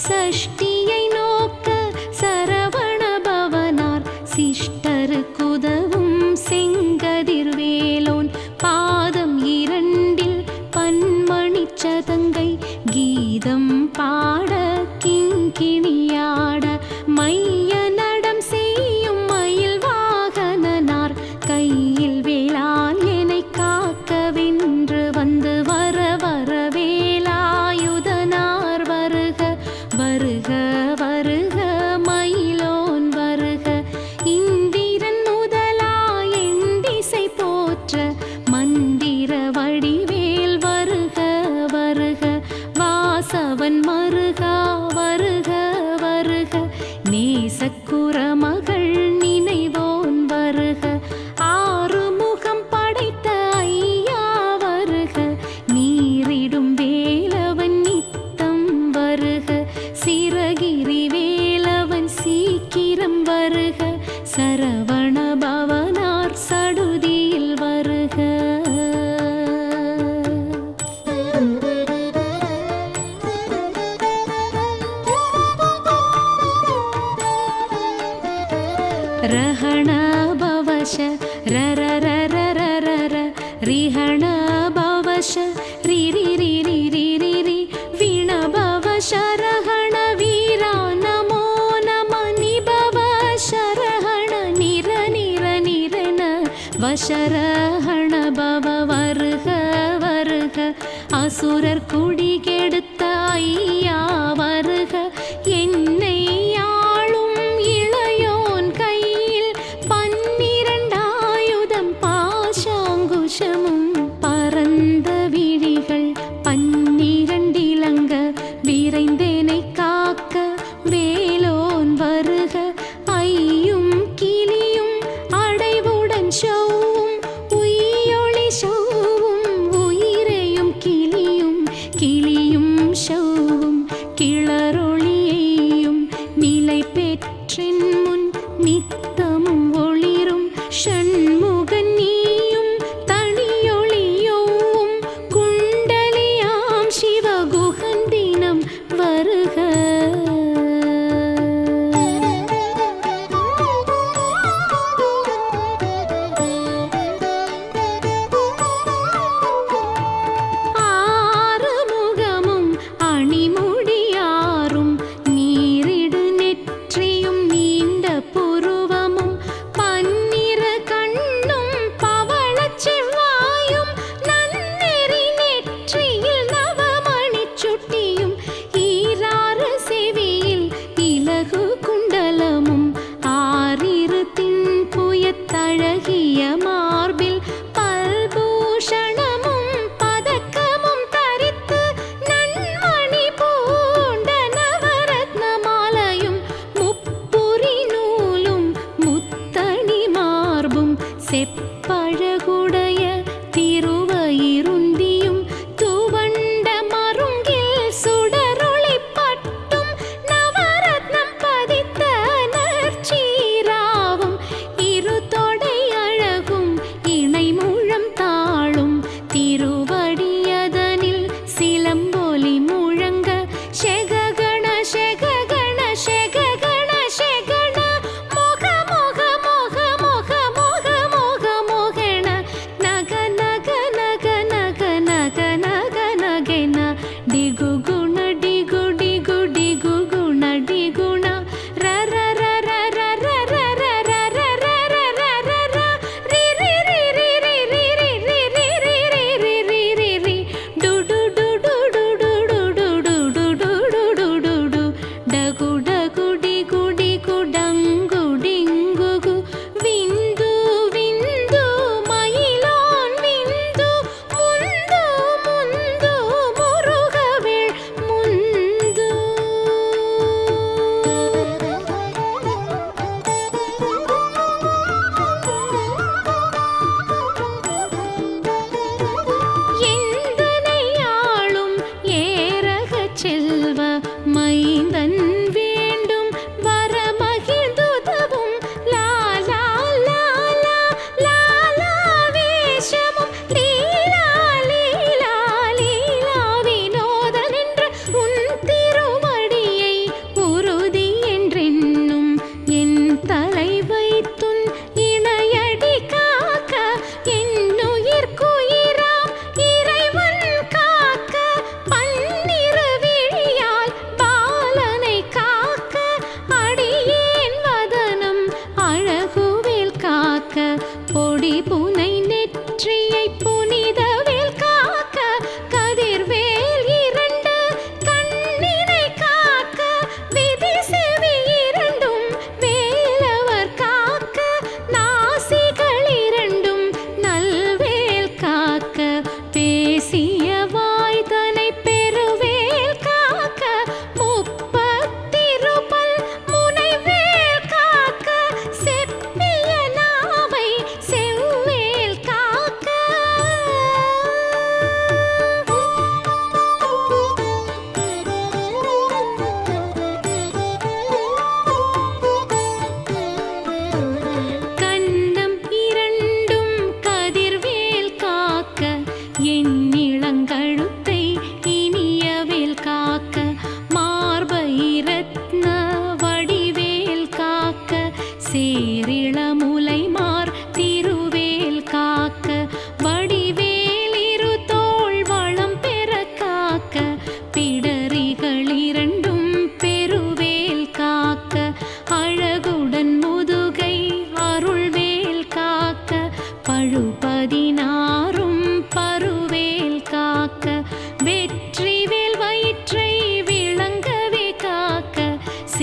சஷ்டியை நோக்க சரவண பவனார் சிஷ்டருக்குதவும் செங்கதிர்வேலோன் பாதம் இரண்டில் பன்மணி சதங்கை கீதம் பாட கிங்கிணியாட மைய நடம் செய்யும் மயில் வாகனனார் கையில் வேளால் என்னை காக்கவென்று வந்து வர வர வேலாயுதனார் வருக வருக வருக மயிலோன் வருக இந்திரன் முதலாய் எண்டிசை போற்ற மந்திர வடிவேல் வருக வருக வாசவன் மருகா வருக வருக நேசக்குறமகள் நினைவோன் வருக ஆறுமுகம் படைத்த ஐயா வருக நீரிடும் வேலவன் நித்தம் வருக சிறகிரி வேலவன் சீக்கிரம் வருக சரவண பவனார் சடுதியில் வருக ரஹண பவஷ ரர ரர ரர ர ரிஹண பவஷ ரி ரி ரி ரி ரி ரி ரி வீண பவஷ ரஹண வீரா நமோ நம நிபவ சரஹண நிர நிர நிரன வசரஹண பவ வருக வருக அசுரர் குடி கெடுத்த ஐயா வருக என்னை ஆளும் இளையோன் கையில் பன்னிரண்டாயுதம் பாசாங்குஷமும் பரந்த விழிகள் பன்னிரண்டிலங்க விரைந்தேனை காக்க வேலோன் வருக ஐயும் கிளியும் அடைவுடன் சௌவும் உயிரொளி சௌவும் உயிரையும் கிளியும் கிளி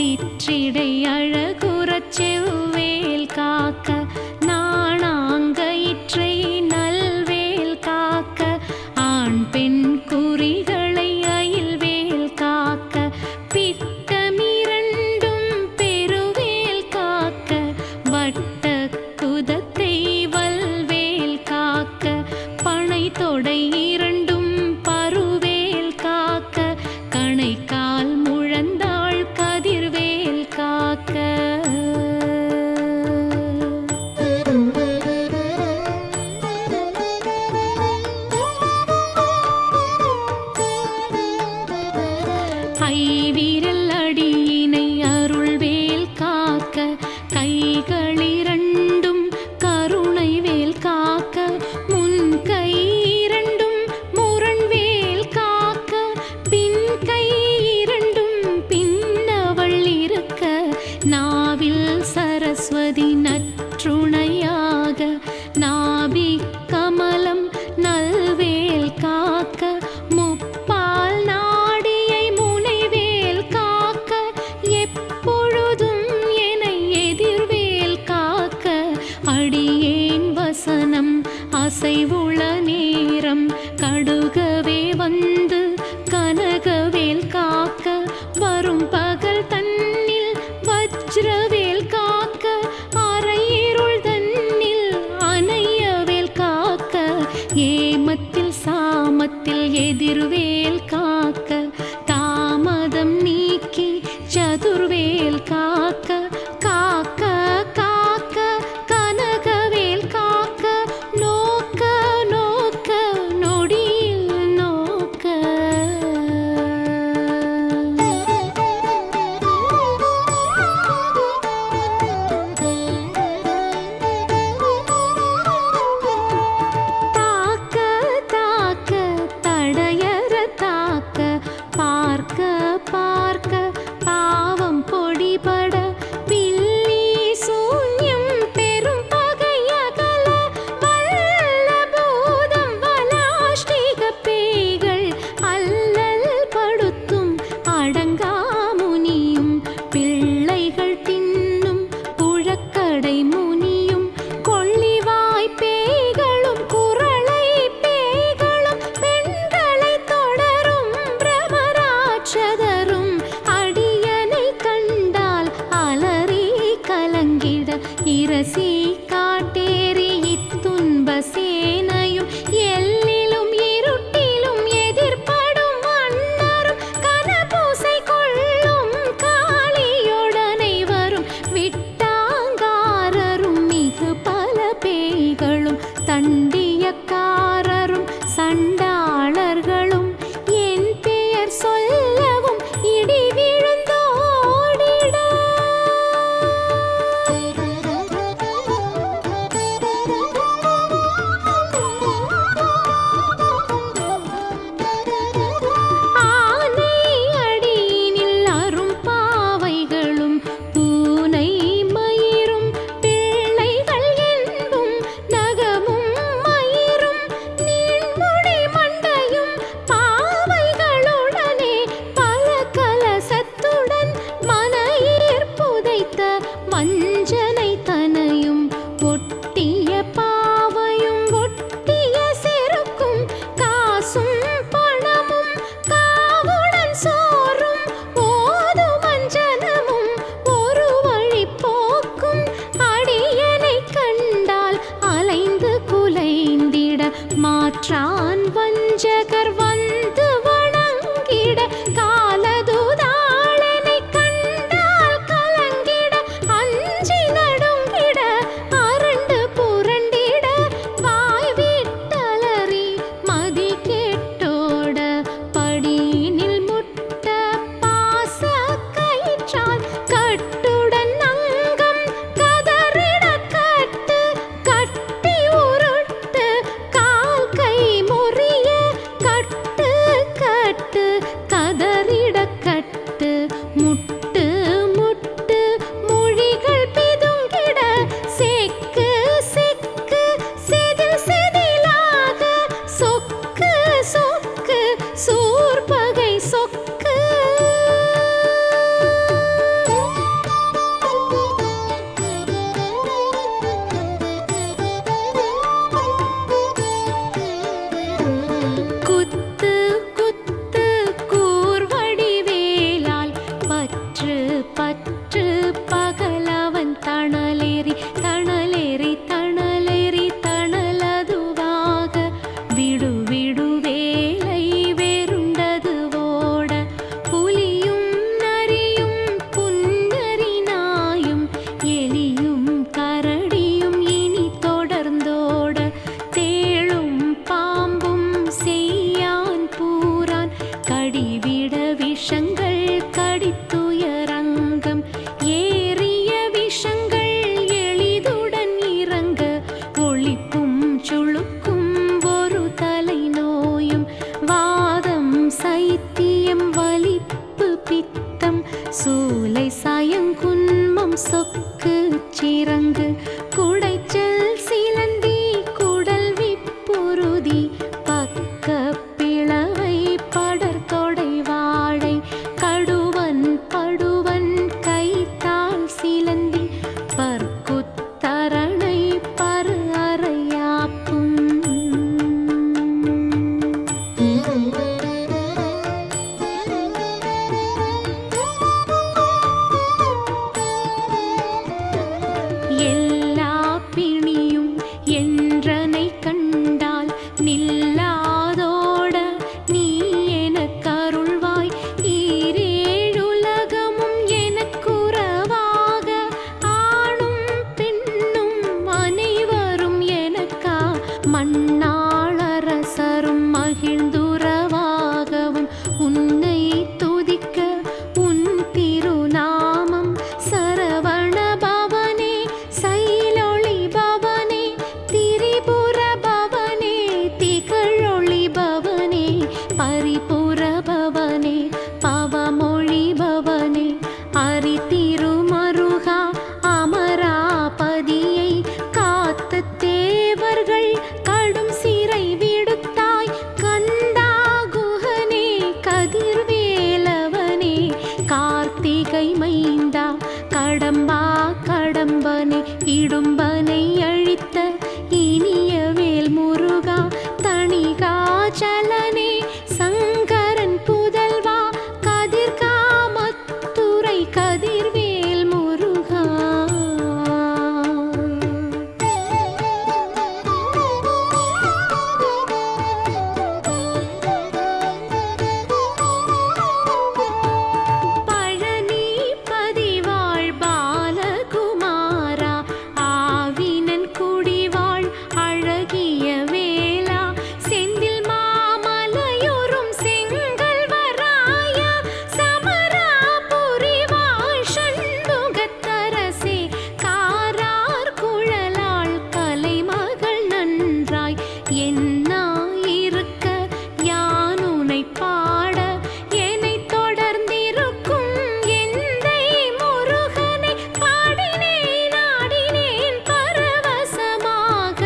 சிற்றிடை அழகுறச் செவ்வேல் காக்க நாணாங்கயிற்றை நல்வேல் காக்க ஆண் பெண் குறிகளை அயில்வேல் காக்க பிட்டமிரண்டும் பெருவேல் காக்க வட்ட குதத்தை வல்வேல் காக்க பனை தொடை இரண்டும் பருவேல் காக்க கணைக்கால் முழந்தாள் கதிர்வேல் காக்க ஐவிரல் அடியினை அருள்வேல் காக்க கைகளிரண்டும் கருணை வேல் காக்க முன் கை இரண்டும் முரண்வேல் காக்க பின் கை இரண்டும் பின்னவள் இருக்க நாவில் சரஸ்வதி நற்றுணையாக நாபி கமலம் நல்வேல் காக்க முப்பால் நாடியை முனைவேல் காக்க எப்பொழுதும் என்னை எதிர்வேல் காக்க அடியேன் வசனம் அசைவுள நேரம் கடுகவே வந்து கனகவேல் காக்க வரும் பகல் தன்னில் வஜ்ரவேல் காக்க அரையிருள் தன்னில் அணையவேல் காக்க ஏமத்தில் சாமத்தில் எதிர்வேல் காக்க தாமதம் நீக்கி சதுர்வேல் காக்க காக்க காக்க கனகவேல் காக்க நோக்க நோக்க நொடியில் நோக்க தாக்க தாக்க தடையற தாக்க பார்க்க பார்க்க பாவம் பொடிபட பற்று பற்று பகலவன் தணலேறி தணலேறி தணலேறி தணலதுவாக விடு விடு வேலை வேறுண்டது ஓட புலியும் நரியும் புன்னரி நாயும் எலியும் கரடியும் இனி தொடர்ந்தோட தேளும் பாம்பும் செய்யான் பூரான் கடிவிட விஷங்கள் கடித்துயரங்கம் ஏறிய விஷங்கள் எளிதுடன் இறங்க ஒளிப்பும் சுளுக்கும் ஒரு தலை நோயும் வாதம் சைத்தியம் வலிப்பு பித்தம் சூலை சாயங்குன்மம் சொக்கு சிறங்கு குடைச்சல் சிலந்தி குடல் விப்புறுதி பக்க பிளவை படர்தொடை வாழை கடுவன் படுவன் கைத்தால் சிலந்தி பற்குத்தரணை பரு அறையாப்பும் எல்லா பிணியும் என்றனை கண்டால் நில்லாதோட நீ எனக்கருள்வாய் ஈரேழுலகமும் எனக்குறவாக ஆணும் பெண்ணும் அனைவரும் எனக்கா மண்ணாளரசரும் மகிழ்ந்துறவாகவும் உன்னை துதிக்க உன் திருநாமம் சரவண பவனே சைலொளி பவனே திரிபுர பவனே திகழொளி பவனே பரிபுர பவனே பவமொழி பவனே அரி திருமருகா அமராபதியை காத்த தேவர்கள் கடும் சிறை விடுத்தாய் கந்தா குஹனே கதிர்வேலவனே கார்த்திகை மைந்தா கடம்பா கடம்பனே இடும்பனை அழித்த இனிய வேல் முருகா தணிகாச்சலனே சங்கரன் புதல்வா கதிர்காமத்துறை கதிர்வேல் முருகா பழனி பதிவாழ் பாலகுமாரா ஆவினன் குடிவாழ் அழகிய வேளா செந்தில் மாமலையுறும் செங்கல்வராயா சமராபுரி வாழ் சண்முகத்தரசே காரார் குழலாள் கலைமகள் நன்றாய் என்னாயிருக்க யானுனை பாட என்னை தொடர்ந்திருக்கும் எந்தை முருகனை பாடினேன் ஆடினேன் பரவசமாக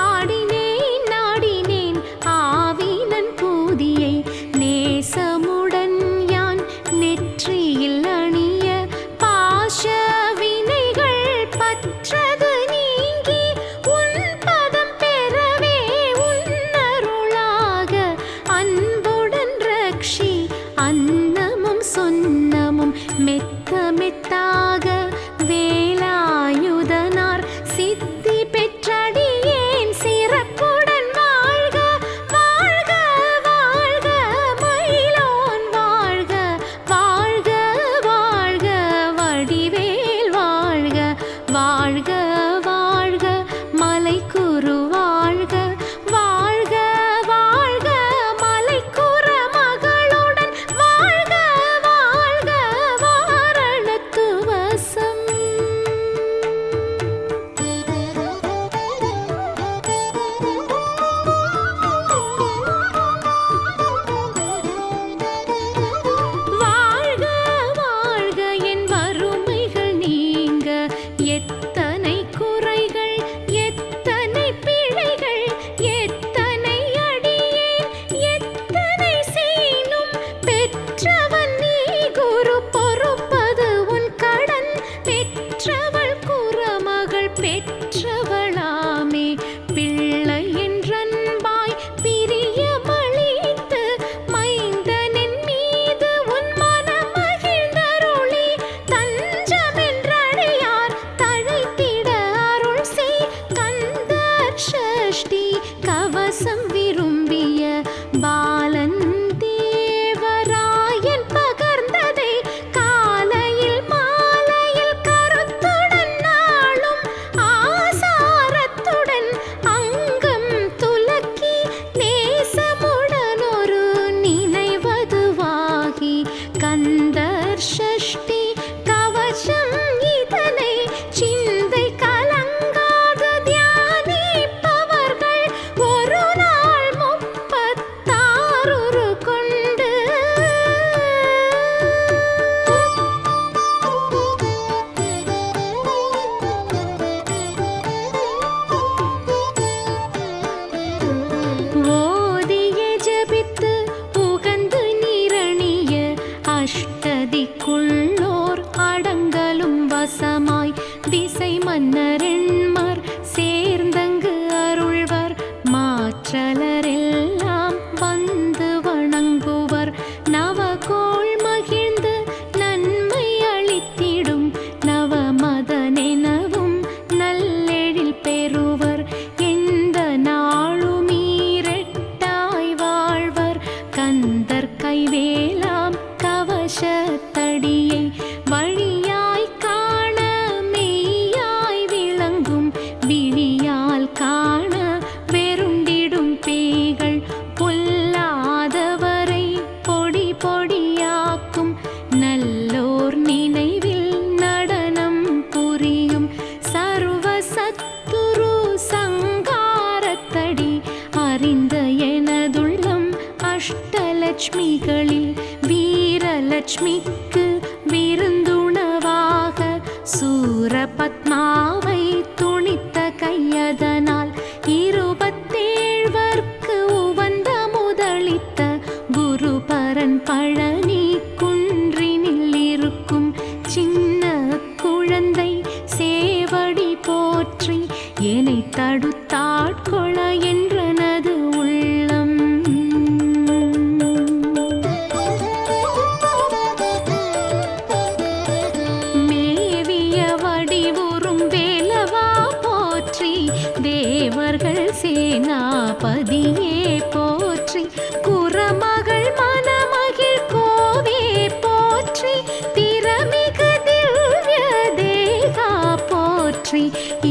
ஆடினேன் நாடினேன் ஆவினன் பூதியை நேசமுடன் யான் நெற்றியில் அணிய பாச வினைகள் பற்றது நீங்கி உன் பதம் பெறவே உன்னருளாக அன்புடன் ரக்ஷி அன்னமும் சொன்னமும் மெத்த மெத்தாக வேலாயுதனார் சித்தி பெற்றடியேன் சிறப்புடன் வாழ்க வாழ்க வாழ்க மயிலோன் வாழ்க வாழ்க வாழ்க வடிவேல் வாழ்க வாழ்க வாழ்க மலைக்குரு வாழ்க வாழ்க வாழ்க மலைக்குற மகளுடன் வாழ்க வாழ்க வாரணத்துவ வாசமாய் திசை மன்னரெண்மர் சேர்ந்தங்கு அருள்வர் மாற்றலரெல்லாம் வந்து வணங்குவர் நவகோள் மகிழ்ந்து நன்மை அளித்திடும் நவமதனெனவும் நல்லெழில் பெறுவர் எந்த நாளும் ஈரெட்டாய் வாழ்வர் கந்தர் கைவேலாம் கவசத்தடியை வழியாய் காண மெய்யாய் விளங்கும் விழியால் காண வெருண்டிடும் பேய்கள் பொல்லாதவரை பொடி பொடியாக்கும் நல்லோர் நினைவில் நடனம் புரியும் சர்வ சத்துரு சங்காரத்தடி அறிந்த எனதுள்ளம் அஷ்டலட்சுமிகளில் வீரலட்சுமிக்கு விருந்துணவாக சூரபத்மாவை துணித்த கையதனால் 27 உவந்த முதலித்த குருபரன் பழனி குன்றினில் இருக்கும் சின்ன குழந்தை சேவடி போற்றி என்னை தடுத்தாட்கொள என்றனது உள்ளம் மேவிய வடிவுறும் வேலவா போற்றி தேவர்கள் சேனாபதியே போற்றி குரமகள் மணமகிழ் கோவே போற்றி திறமிகு திவ்ய தேகா போற்றி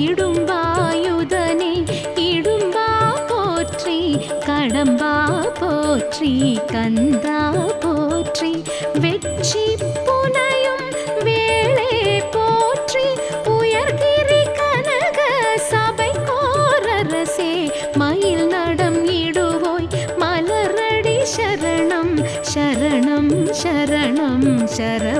இடும்பாயுதனே இடும்பா போற்றி கடம்பா போற்றி கந்தா போற்றி வெற்றி புனையும் வேளே போற்றி உயர்கிரி கனக சபை கோரரசே மயில் நடம் இடுவோய் மலரடி சரணம் சரணம் சரணம் சரணம்